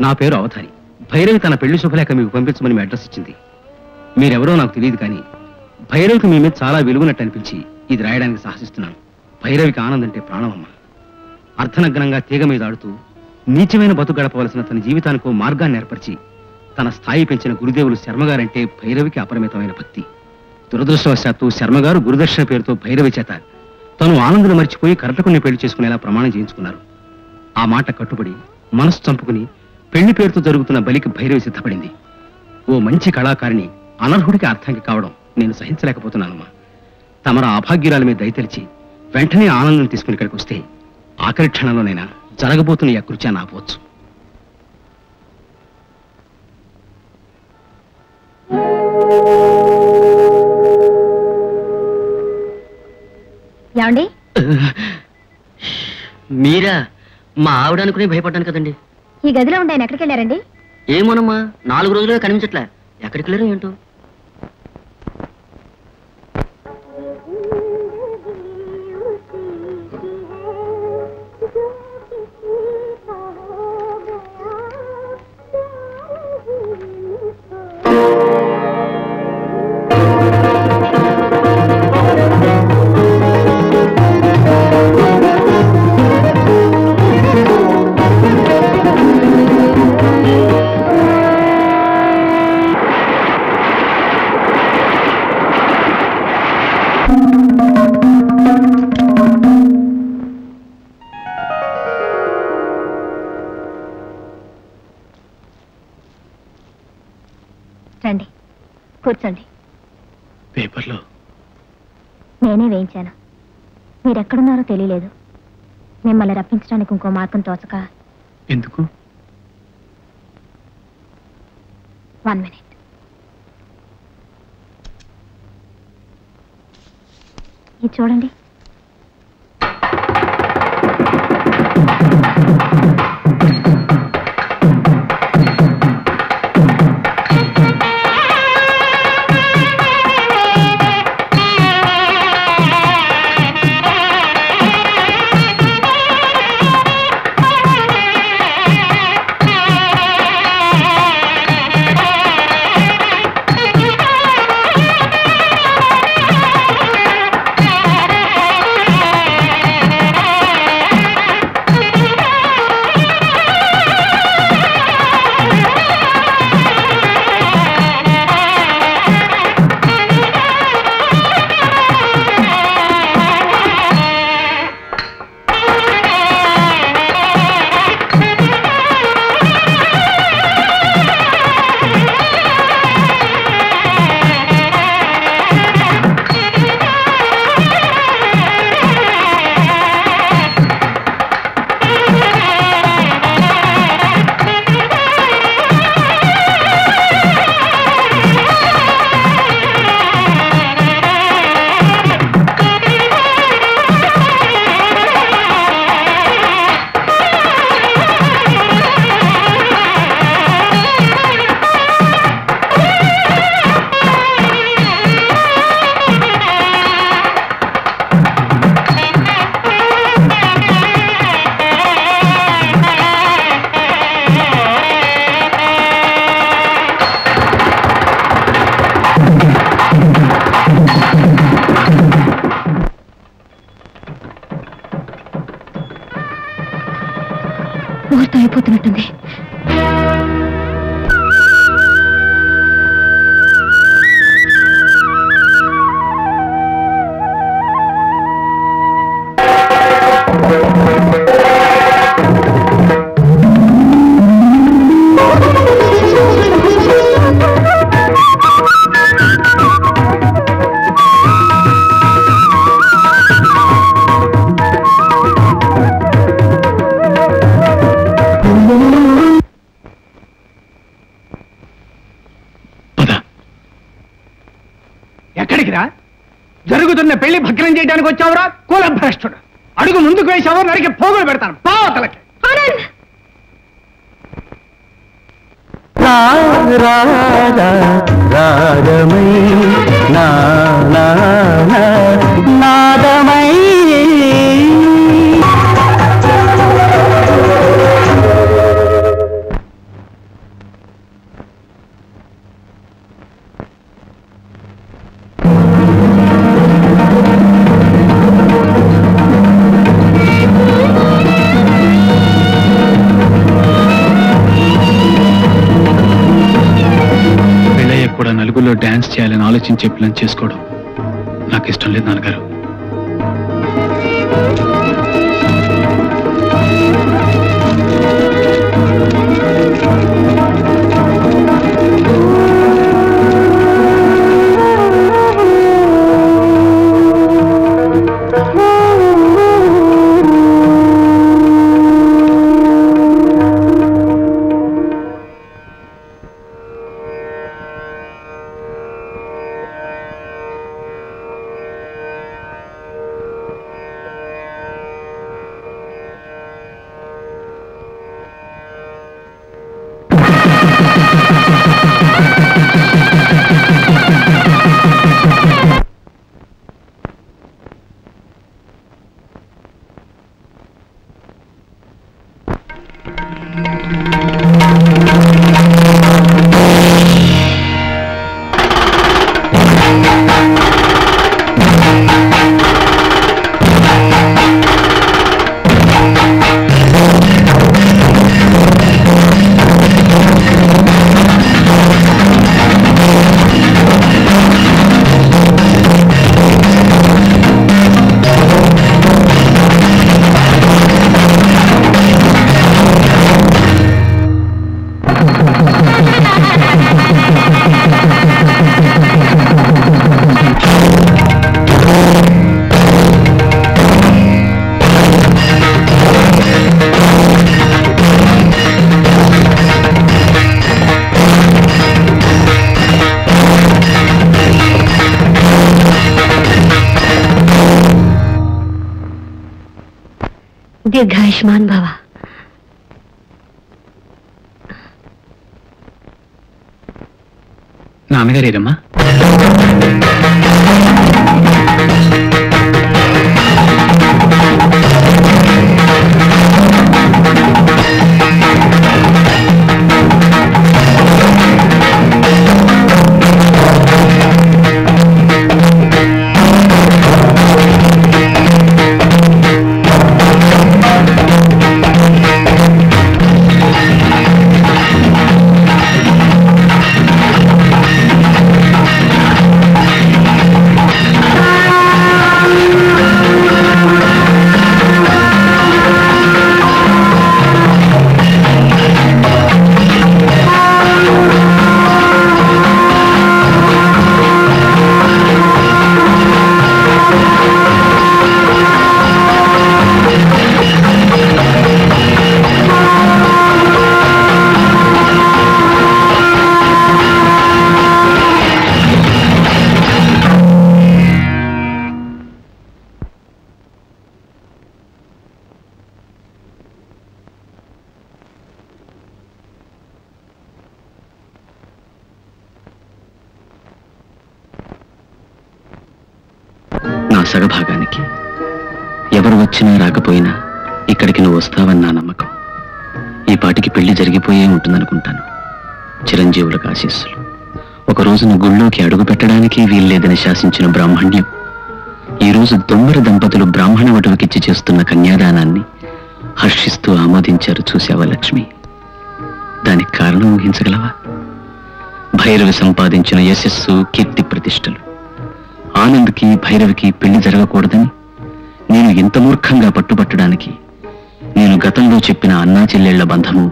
నా పేరు అవతారి. భైరవి తన పెళ్లి శుభలేఖ మీకు పంపించమని మీ అడ్రస్ ఇచ్చింది. మీరెవరో నాకు తెలియదు, కానీ భైరవికి మీ మీద చాలా విలువనట్టు అనిపించి ఇది రాయడానికి సాహసిస్తున్నాను. భైరవికి ఆనందం అంటే ప్రాణమమ్మ. అర్ధనగ్నంగా తీగ మీద ఆడుతూ నీచమైన బతుకు గడపవలసిన తన జీవితానికి మార్గాన్ని ఏర్పరిచి తన స్థాయి పెంచిన గురుదేవులు శర్మగారంటే భైరవికి అపరిమితమైన భక్తి. దురదృష్టవశాత్తు శర్మగారు గురుదర్శన పేరుతో భైరవి చేత తను ఆనందను మర్చిపోయి కరటకుని పెళ్లి చేసుకునేలా ప్రమాణం చేయించుకున్నారు. ఆ మాట కట్టుబడి మనసు చంపుకుని పెళ్లి పేరుతో జరుగుతున్న బలికి భైరవి సిద్ధపడింది. ఓ మంచి కళాకారిణి అనర్హుడికి అర్థంకి కావడం నేను సహించలేకపోతున్నానమ్మా. తమర అభాగ్యురాల మీద దయతలిచి వెంటనే ఆనందం తీసుకుని ఇక్కడికి వస్తే ఆఖరి క్షణంలోనైనా జరగబోతున్న ఈ అకృత్యాన్ని ఆపవచ్చు. ఏమండి? మీరా? మా ఆవిడ అనుకుని భయపడ్డాను కదండి. ఈ గదిలో ఉండే ఆయన ఎక్కడికి వెళ్ళారండి? ఏమోనమ్మా, 4 రోజులుగా కనిపించట్లే. ఎక్కడికి వెళ్ళారు ఏంటో. రండి, కూర్చోండి. పేపర్లో నేనే వేయించాను. మీరెక్కడున్నారో తెలియలేదు. మిమ్మల్ని రప్పించడానికి ఇంకో మార్గం తోచక. ఎందుకు? 1 minute. ఇది చూడండి. ముహూర్తం అయిపోతున్నట్టుంది. జరుగుతున్న పెళ్లి భగ్నం చేయడానికి వచ్చావురా కులభ్రష్టుడు. అడుగు ముందుకు వేసావో నరికి పోగులు పెడతాను పావతలకి. చేయాలని ఆలోచించే ప్లాన్ చేసుకోవడం నాకు ఇష్టం లేదు నాన్నగారు. దీర్ఘాయుష్మాన్ భవ. నాన్నగారేరమ్మా? సగభాగానికి ఎవరు వచ్చినా రాకపోయినా ఇక్కడికి నువ్వు వస్తావని నా నమ్మకం. ఈ పాటికి పెళ్లి జరిగిపోయే ఉంటుందనుకుంటాను. చిరంజీవులకు ఆశీస్సులు. ఒక రోజున గుళ్ళోకి అడుగు పెట్టడానికి వీల్లేదని శాసించిన బ్రాహ్మణ్యం ఈ రోజు దొమ్మర దంపతులు బ్రాహ్మణ వటువుకిచ్చి చేస్తున్న కన్యాదానాన్ని హర్షిస్తూ ఆమోదించారు. చూశావా లక్ష్మి? దానికి కారణం ఊహించగలవా? భైరవి సంపాదించిన యశస్సు, కీర్తి ప్రతిష్టలు. ఆనంద్కి భైరవికి పెళ్లి జరగకూడదని నేను ఇంత మూర్ఖంగా పట్టుబట్టడానికి నేను గతంలో చెప్పిన అన్నా చెల్లెళ్ల బంధము,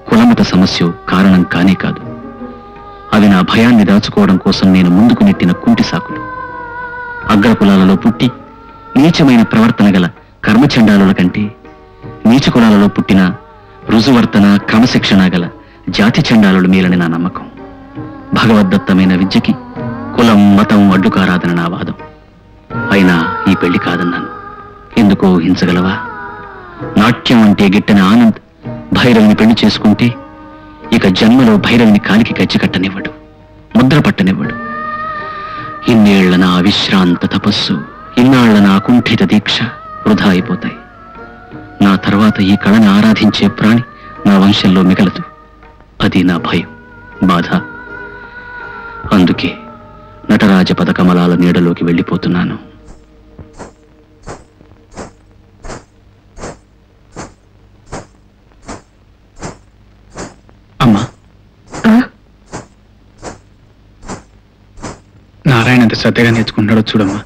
కులమత సమస్య కారణం కానే కాదు. అవి నా భయాన్ని దాచుకోవడం కోసం నేను ముందుకు నెట్టిన కుంటి సాకులు. అగ్రకులాలలో పుట్టి నీచమైన ప్రవర్తన గల కర్మచండాలుల కంటే నీచ కులాలలో పుట్టిన రుజువర్తన, క్రమశిక్షణ గల జాతి చండాలులు మేలని నా నమ్మకం. భగవద్దత్తమైన విద్యకి కులం, మతం అడ్డుకారాదని నా వాదం. అయినా ఈ పెళ్లి కాదన్నాను. ఎందుకో ఊహించగలవా? నాట్యం అంటే గిట్టని ఆనంద్ భైరవిని పెళ్లి చేసుకుంటే ఇక జన్మలో భైరవిని కాలికి గజ్జి కట్టనివ్వడు, ముద్ర పట్టనివ్వడు. ఇన్నేళ్ల నా అవిశ్రాంత తపస్సు, ఇన్నాళ్ల నా కుంఠిత దీక్ష వృధా అయిపోతాయి. నా తర్వాత ఈ కళని ఆరాధించే ప్రాణి నా వంశంలో మిగలదు. అది నా భయం, బాధ. అందుకే నటరాజ పదకమలాల నీడలోకి వెళ్ళిపోతున్నాను. అమ్మా, శ్రద్ధగా నేర్చుకుంటున్నాడో చూడమ్మా.